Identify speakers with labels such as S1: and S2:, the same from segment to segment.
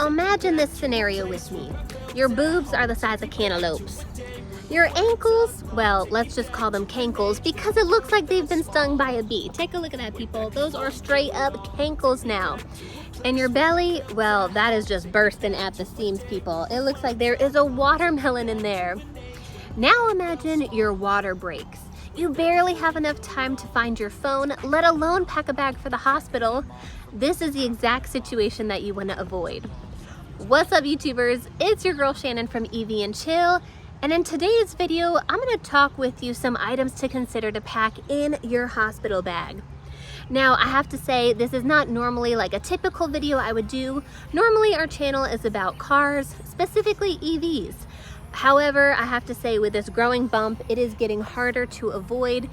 S1: imagine this scenario with me. Your boobs are the size of cantaloupes. Your ankles, well, let's just call them cankles because it looks like they've been stung by a bee. Take a look at that, people. Those are straight up cankles now. And your belly, well, that is just bursting at the seams, people. It looks like there is a watermelon in there. Now imagine your water breaks. You barely have enough time to find your phone, let alone pack a bag for the hospital. This is the exact situation that you want to avoid. What's up, YouTubers? It's your girl Shannon from Evie and Chill. And in today's video, I'm going to talk with you some items to consider to pack in your hospital bag. Now, I have to say, this is not normally like a typical video I would do. Normally, our channel is about cars, specifically EVs. However, I have to say, with this growing bump, it is getting harder to avoid.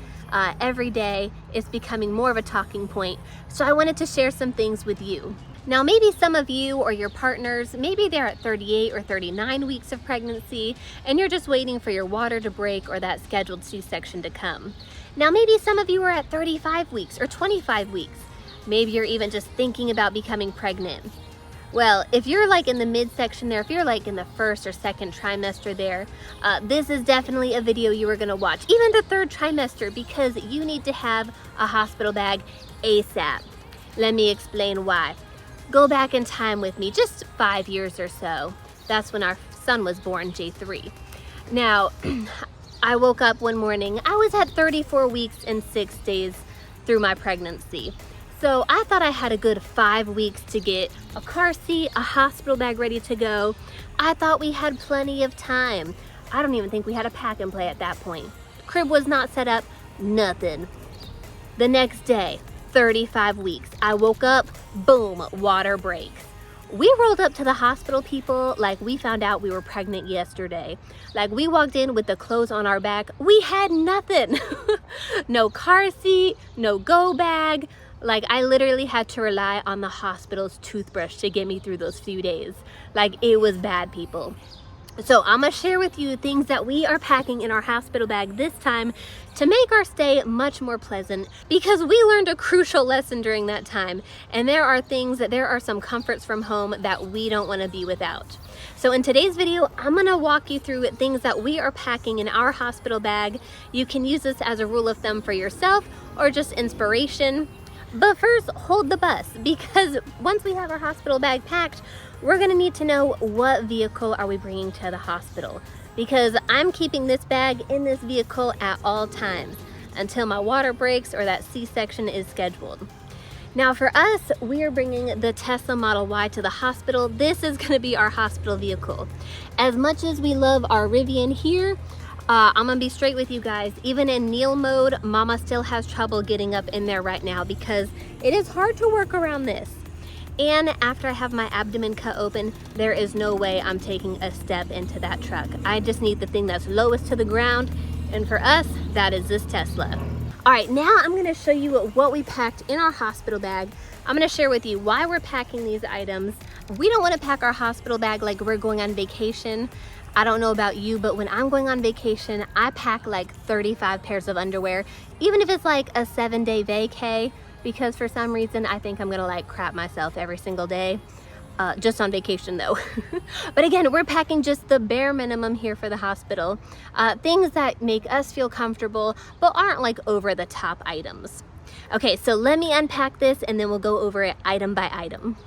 S1: Every day, it's becoming more of a talking point. So I wanted to share some things with you. Now, maybe some of you or your partners, maybe they're at 38 or 39 weeks of pregnancy and you're just waiting for your water to break or that scheduled C-section to come. Now, maybe some of you are at 35 weeks or 25 weeks. Maybe you're even just thinking about becoming pregnant. Well, if you're like in the midsection there, if you're like in the first or second trimester there, this is definitely a video you are gonna watch, even the third trimester, because you need to have a hospital bag ASAP. Let me explain why. Go back in time with me, just 5 years or so. That's when our son was born, J3. Now, I woke up one morning, I was at 34 weeks and 6 days through my pregnancy. So I thought I had a good 5 weeks to get a car seat, a hospital bag ready to go. I thought we had plenty of time. I don't even think we had a pack and play at that point. Crib was not set up, nothing. The next day, 35 weeks, I woke up, boom, water breaks. We rolled up to the hospital, people, like we found out we were pregnant yesterday. Like we walked in with the clothes on our back. We had nothing. No car seat, no go bag. Like I literally had to rely on the hospital's toothbrush to get me through those few days. Like it was bad, people. So I'm gonna share with you things that we are packing in our hospital bag this time to make our stay much more pleasant, because we learned a crucial lesson during that time. And there are some comforts from home that we don't wanna be without. So in today's video, I'm gonna walk you through things that we are packing in our hospital bag. You can use this as a rule of thumb for yourself or just inspiration. But first, hold the bus, because once we have our hospital bag packed, we're gonna need to know what vehicle are we bringing to the hospital, because I'm keeping this bag in this vehicle at all times until my water breaks or that C-section is scheduled. Now for us, we are bringing the Tesla Model Y to the hospital. This is gonna be our hospital vehicle. As much as we love our Rivian here, I'm gonna be straight with you guys. Even in kneel mode, mama still has trouble getting up in there right now because it is hard to work around this. And after I have my abdomen cut open, there is no way I'm taking a step into that truck. I just need the thing that's lowest to the ground. And for us, that is this Tesla. All right, now I'm gonna show you what we packed in our hospital bag. I'm gonna share with you why we're packing these items. We don't wanna pack our hospital bag like we're going on vacation. I don't know about you, but when I'm going on vacation, I pack like 35 pairs of underwear, even if it's like a 7-day vacay, because for some reason, I think I'm gonna like crap myself every single day, just on vacation though. But again, we're packing just the bare minimum here for the hospital, things that make us feel comfortable, but aren't like over the top items. Okay, so let me unpack this and then we'll go over it item by item.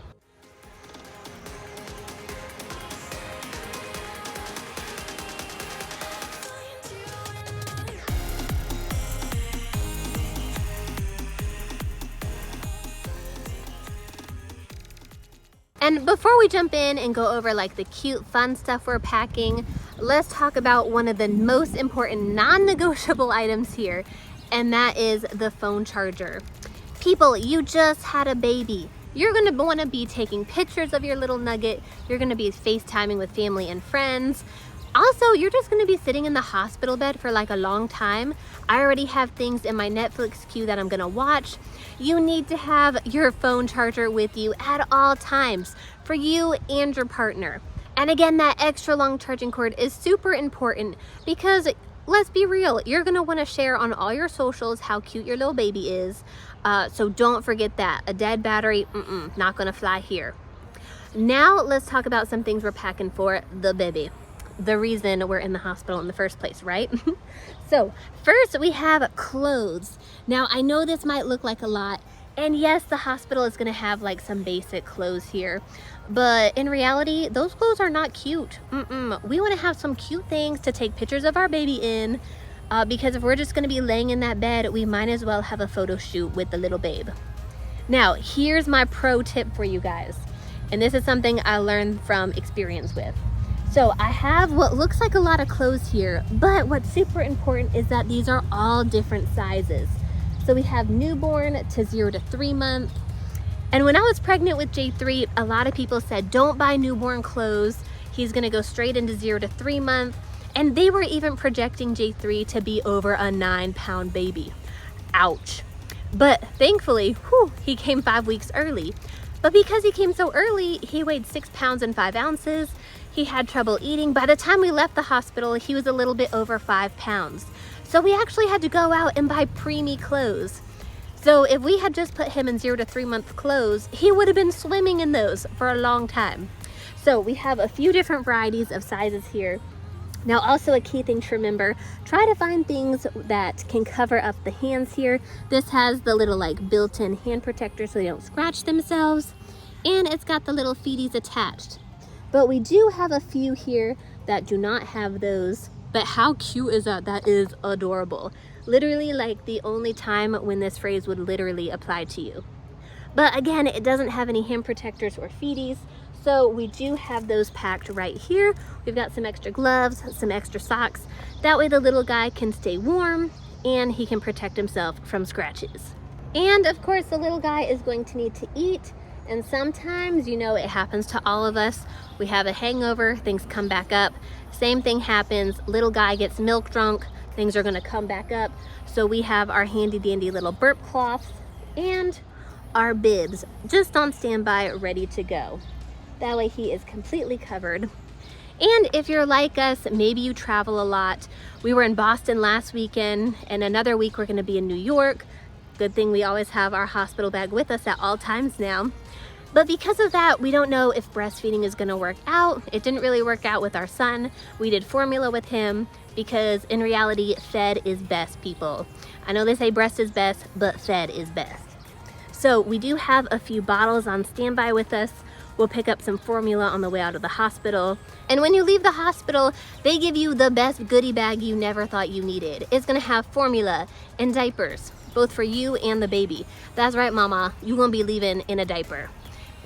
S1: And before we jump in and go over like the cute fun stuff we're packing, let's talk about one of the most important non-negotiable items here, and that is the phone charger. People, you just had a baby. You're gonna wanna be taking pictures of your little nugget. You're gonna be FaceTiming with family and friends. Also, you're just gonna be sitting in the hospital bed for like a long time. I already have things in my Netflix queue that I'm gonna watch. You need to have your phone charger with you at all times for you and your partner. And again, that extra long charging cord is super important because let's be real, you're gonna wanna share on all your socials how cute your little baby is. So don't forget that. A dead battery, not gonna fly here. Now let's talk about some things we're packing for the baby. The reason we're in the hospital in the first place, right? So first we have clothes. Now I know this might look like a lot, and yes, the hospital is gonna have like some basic clothes here, but in reality, those clothes are not cute. We wanna have some cute things to take pictures of our baby in, because if we're just gonna be laying in that bed, we might as well have a photo shoot with the little babe. Now, here's my pro tip for you guys, and this is something I learned from experience with. So I have what looks like a lot of clothes here, but what's super important is that these are all different sizes. So we have newborn to 0 to 3 months. And when I was pregnant with J3, a lot of people said, don't buy newborn clothes. He's gonna go straight into 0 to 3 months. And they were even projecting J3 to be over a 9-pound baby. Ouch. But thankfully, he came 5 weeks early. But because he came so early, he weighed 6 pounds and 5 ounces. He had trouble eating. By the time we left the hospital, he was a little bit over 5 pounds. So we actually had to go out and buy preemie clothes. So if we had just put him in 0 to 3 month clothes, he would have been swimming in those for a long time. So we have a few different varieties of sizes here. Now also a key thing to remember, try to find things that can cover up the hands here. This has the little like built-in hand protector so they don't scratch themselves. And it's got the little feeties attached. But we do have a few here that do not have those. But how cute is that? That is adorable. Literally like the only time when this phrase would literally apply to you. But again, it doesn't have any hand protectors or feeties. So we do have those packed right here. We've got some extra gloves, some extra socks. That way the little guy can stay warm and he can protect himself from scratches. And of course, the little guy is going to need to eat. And sometimes, you know, it happens to all of us. We have a hangover, things come back up. Same thing happens, little guy gets milk drunk, things are gonna come back up. So we have our handy dandy little burp cloths and our bibs just on standby, ready to go. That way he is completely covered. And if you're like us, maybe you travel a lot. We were in Boston last weekend, and another week we're gonna be in New York. Good thing we always have our hospital bag with us at all times now. But because of that, we don't know if breastfeeding is gonna work out. It didn't really work out with our son. We did formula with him because in reality, fed is best, people. I know they say breast is best, but fed is best. So we do have a few bottles on standby with us. We'll pick up some formula on the way out of the hospital. And when you leave the hospital, they give you the best goodie bag you never thought you needed. It's gonna have formula and diapers, both for you and the baby. That's right, mama, you're gonna be leaving in a diaper.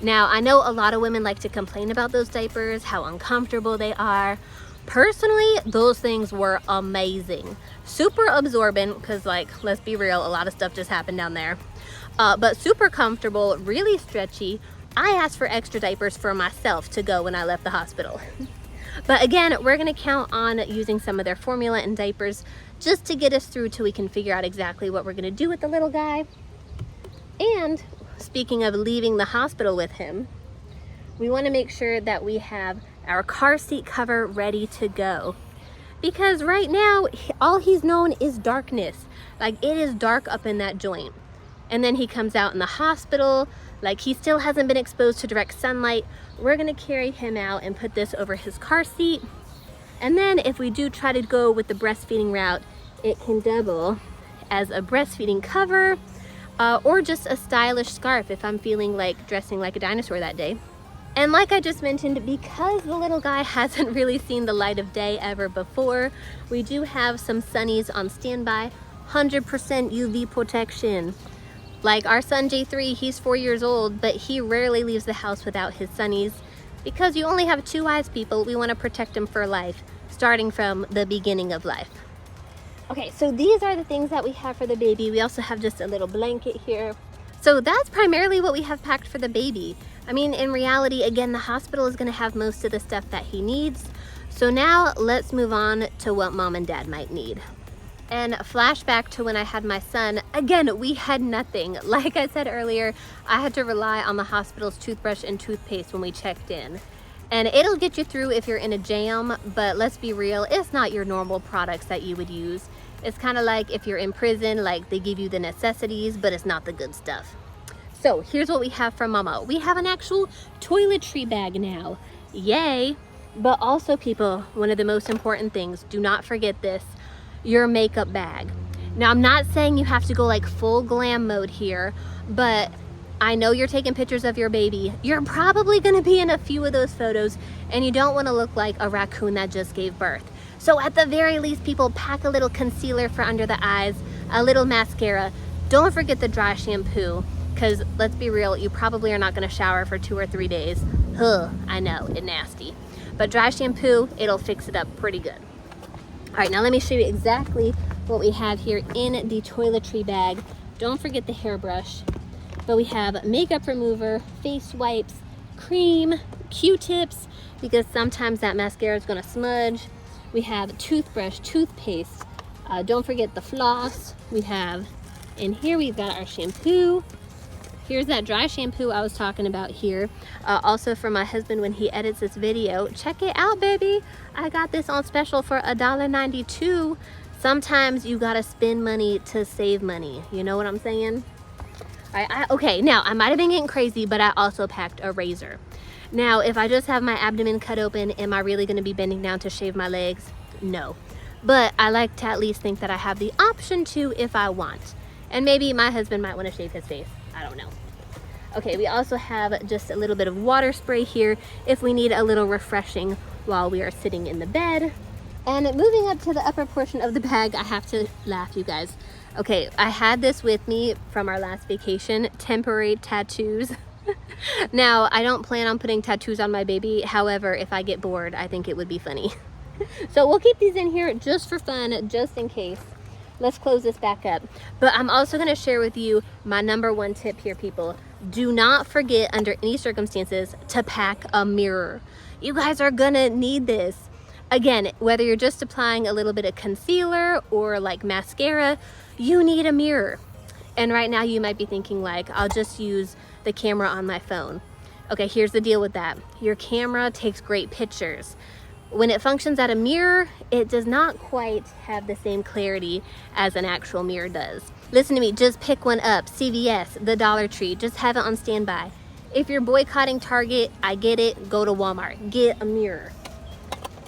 S1: Now, I know a lot of women like to complain about those diapers, how uncomfortable they are. Personally, those things were amazing. Super absorbent, because like, let's be real, a lot of stuff just happened down there. But super comfortable, really stretchy. I asked for extra diapers for myself to go when I left the hospital. But again, we're gonna count on using some of their formula and diapers just to get us through till we can figure out exactly what we're gonna do with the little guy. And speaking of leaving the hospital with him, we wanna make sure that we have our car seat cover ready to go. Because right now, all he's known is darkness. Like, it is dark up in that joint. And then he comes out in the hospital, like he still hasn't been exposed to direct sunlight. We're gonna carry him out and put this over his car seat. And then if we do try to go with the breastfeeding route, it can double as a breastfeeding cover or just a stylish scarf if I'm feeling like dressing like a dinosaur that day. And like I just mentioned, because the little guy hasn't really seen the light of day ever before, we do have some sunnies on standby, 100% UV protection. Like our son J3, he's 4 years old, but he rarely leaves the house without his sunnies because you only have 2 eyes, people. We want to protect him for life, starting from the beginning of life. Okay, so these are the things that we have for the baby. We also have just a little blanket here. So that's primarily what we have packed for the baby. I mean, in reality, again, the hospital is going to have most of the stuff that he needs. So now let's move on to what mom and dad might need. And flashback to when I had my son, again, we had nothing. Like I said earlier, I had to rely on the hospital's toothbrush and toothpaste when we checked in. And it'll get you through if you're in a jam, but let's be real, it's not your normal products that you would use. It's kind of like if you're in prison, like they give you the necessities, but it's not the good stuff. So here's what we have from Mama. We have an actual toiletry bag now. Yay. But also, people, one of the most important things, do not forget this, your makeup bag. Now, I'm not saying you have to go like full glam mode here, but I know you're taking pictures of your baby. You're probably gonna be in a few of those photos, and you don't wanna look like a raccoon that just gave birth. So at the very least, people, pack a little concealer for under the eyes, a little mascara. Don't forget the dry shampoo, because let's be real, you probably are not gonna shower for 2 or 3 days. Ugh, I know, it's nasty. But dry shampoo, it'll fix it up pretty good. All right, now let me show you exactly what we have here in the toiletry bag. Don't forget the hairbrush. But we have makeup remover, face wipes, cream, Q-tips, because sometimes that mascara is gonna smudge. We have toothbrush, toothpaste. Don't forget the floss. We have, in here we've got our shampoo. Here's that dry shampoo I was talking about here. Also for my husband when he edits this video. Check it out, baby. I got this on special for $1.92. Sometimes you gotta spend money to save money. You know what I'm saying? Okay, now I might have been getting crazy, but I also packed a razor. Now, if I just have my abdomen cut open, am I really gonna be bending down to shave my legs? No. But I like to at least think that I have the option to if I want. And maybe my husband might wanna shave his face. I don't know. Okay, we also have just a little bit of water spray here if we need a little refreshing while we are sitting in the bed. And moving up to the upper portion of the bag, I have to laugh, you guys. Okay, I had this with me from our last vacation, temporary tattoos. Now, I don't plan on putting tattoos on my baby. However, if I get bored, I think it would be funny. So we'll keep these in here just for fun, just in case. Let's close this back up. But I'm also gonna share with you my #1 tip here, people. Do not forget, under any circumstances, to pack a mirror. You guys are gonna need this. Again, whether you're just applying a little bit of concealer or like mascara, you need a mirror. And right now you might be thinking like, I'll just use the camera on my phone. Okay, here's the deal with that. Your camera takes great pictures. When it functions at a mirror, it does not quite have the same clarity as an actual mirror does. Listen to me, just pick one up. CVS, the Dollar Tree, just have it on standby. If you're boycotting Target, I get it, go to Walmart, get a mirror.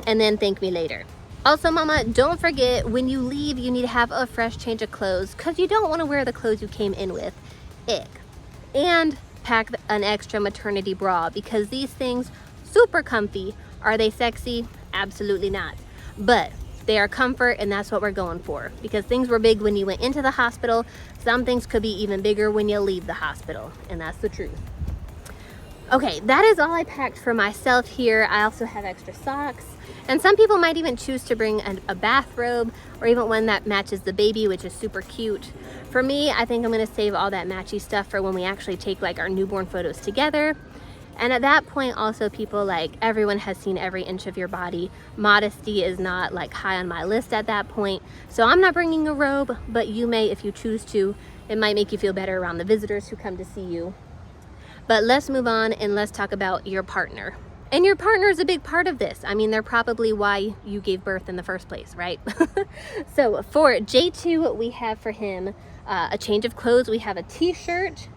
S1: And then thank me later. Also, Mama, don't forget, when you leave, you need to have a fresh change of clothes because you don't want to wear the clothes you came in with. Ick. And pack an extra maternity bra because these things, super comfy. Are they sexy? Absolutely not. But they are comfort, and that's what we're going for because things were big when you went into the hospital. Some things could be even bigger when you leave the hospital, and that's the truth. Okay, that is all I packed for myself here. I also have extra socks. And some people might even choose to bring a bathrobe or even one that matches the baby, which is super cute. For me, I think I'm gonna save all that matchy stuff for when we actually take like our newborn photos together. And at that point also, people, like, everyone has seen every inch of your body. Modesty is not like high on my list at that point. So I'm not bringing a robe, but you may if you choose to. It might make you feel better around the visitors who come to see you. But let's move on and let's talk about your partner. And your partner is a big part of this. I mean, they're probably why you gave birth in the first place, right? So for J2, we have for him a change of clothes. We have a t-shirt.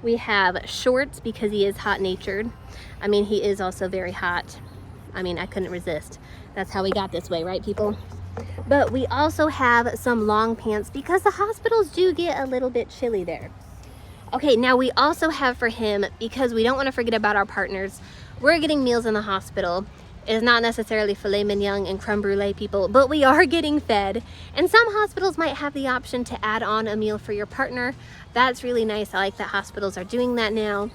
S1: We have shorts because he is hot-natured. I mean, he is also very hot. I mean, I couldn't resist. That's how we got this way, right, people? But we also have some long pants because the hospitals do get a little bit chilly there. Okay, now we also have for him, because we don't want to forget about our partners, we're getting meals in the hospital. It is not necessarily filet mignon and creme brulee, people, but we are getting fed. And some hospitals might have the option to add on a meal for your partner. That's really nice. I like that hospitals are doing that now.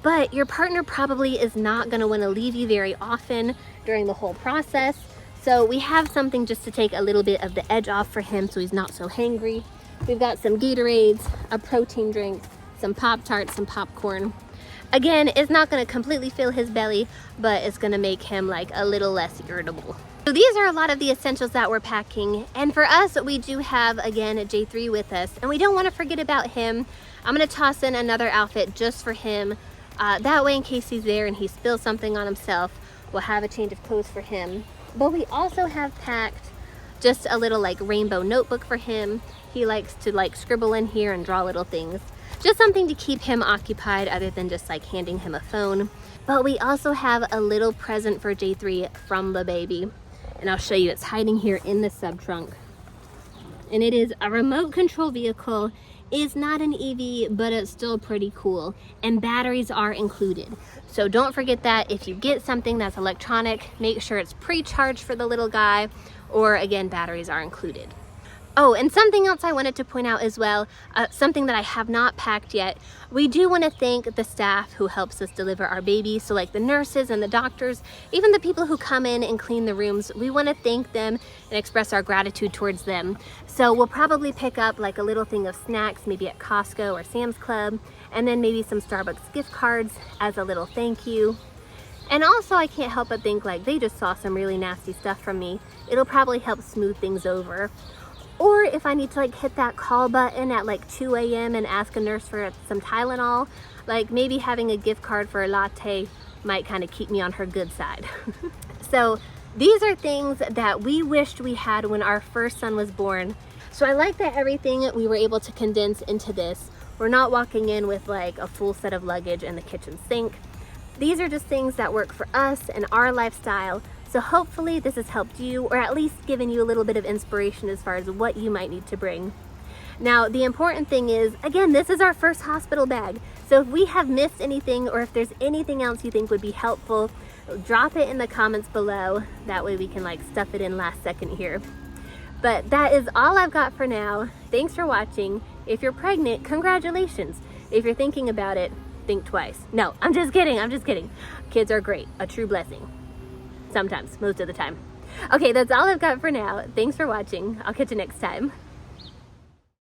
S1: But your partner probably is not going to want to leave you very often during the whole process. So we have something just to take a little bit of the edge off for him so he's not so hangry. We've got some Gatorades, a protein drink, some Pop-Tarts, some popcorn. Again, it's not going to completely fill his belly, but it's going to make him like a little less irritable. So these are a lot of the essentials that we're packing. And for us, we do have, again, J3 with us. And we don't want to forget about him. I'm going to toss in another outfit just for him. That way, in case he's there and he spills something on himself, we'll have a change of clothes for him. But we also have packed just a little like rainbow notebook for him. He likes to like scribble in here and draw little things. Just something to keep him occupied other than just like handing him a phone. But we also have a little present for J3 from the baby. And I'll show you, it's hiding here in the sub trunk. And it is a remote control vehicle. It's not an EV, but it's still pretty cool. And batteries are included. So don't forget that if you get something that's electronic, make sure it's pre-charged for the little guy, or again, batteries are included. Oh, and something else I wanted to point out as well, something that I have not packed yet. We do want to thank the staff who helps us deliver our baby. So like the nurses and the doctors, even the people who come in and clean the rooms, we want to thank them and express our gratitude towards them. So we'll probably pick up like a little thing of snacks, maybe at Costco or Sam's Club, and then maybe some Starbucks gift cards as a little thank you. And also I can't help but think like they just saw some really nasty stuff from me. It'll probably help smooth things over. Or if I need to like hit that call button at like 2 a.m. and ask a nurse for some Tylenol, like maybe having a gift card for a latte might kind of keep me on her good side. So these are things that we wished we had when our first son was born. So I like that everything we were able to condense into this. We're not walking in with like a full set of luggage and the kitchen sink. These are just things that work for us and our lifestyle. So hopefully this has helped you, or at least given you a little bit of inspiration as far as what you might need to bring. Now, the important thing is, again, this is our first hospital bag. So if we have missed anything, or if there's anything else you think would be helpful, drop it in the comments below. That way we can like stuff it in last second here. But that is all I've got for now. Thanks for watching. If you're pregnant, congratulations. If you're thinking about it, think twice. No, I'm just kidding. I'm just kidding. Kids are great. A true blessing. Sometimes, most of the time. Okay, that's all I've got for now. Thanks for watching. I'll catch you next time.